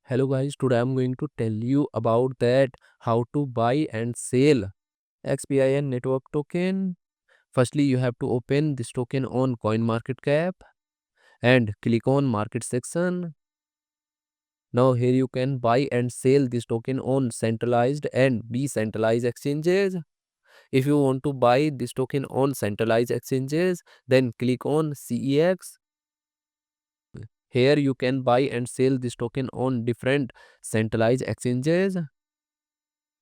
Hello guys, today I'm going to tell you about that how to buy and sell XPIN network token. Firstly, you have to open this token on CoinMarketCap and click on market section. Now here you can buy and sell this token on centralized and decentralized exchanges. If you want to buy this token on centralized exchanges, then click on CEX. Here you can buy and sell this token on different centralized exchanges.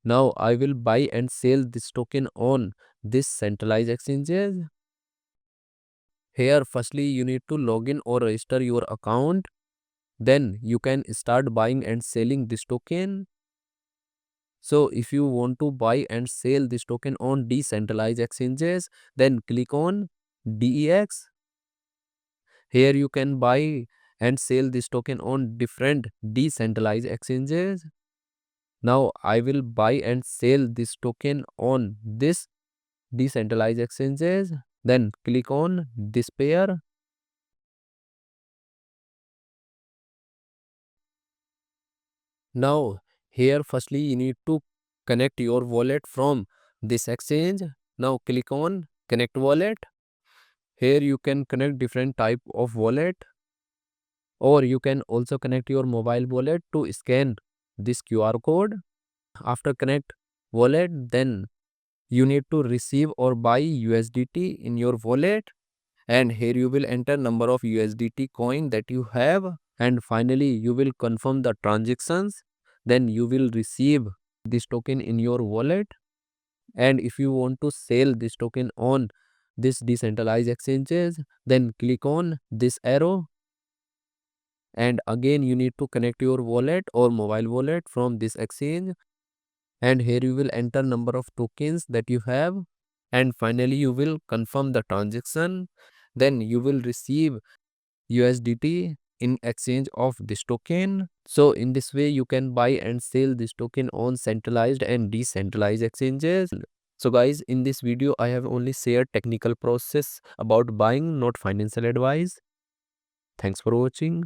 Now I will buy and sell this token on this centralized exchanges. Here firstly you need to log in or register your account. Then you can start buying and selling this token. So if you want to buy and sell this token on decentralized exchanges, then click on DEX. Here you can buy and sell this token on different decentralized exchanges. Now I will buy and sell this token on this decentralized exchanges. Then click on this pair. Now here firstly you need to connect your wallet from this exchange. Now click on connect wallet. Here you can connect different type of wallet, or you can also connect your mobile wallet to scan this QR code. After connect wallet, then you need to receive or buy USDT in your wallet, and here you will enter number of USDT coin that you have, and finally you will confirm the transactions. Then you will receive this token in your wallet. And if you want to sell this token on this decentralized exchanges, then click on this arrow, and again you need to connect your wallet or mobile wallet from this exchange, and here you will enter number of tokens that you have, and finally you will confirm the transaction. Then you will receive USDT in exchange of this token. So in this way you can buy and sell this token on centralized and decentralized exchanges. So guys, in this video I have only shared technical process about buying, not financial advice. Thanks for watching.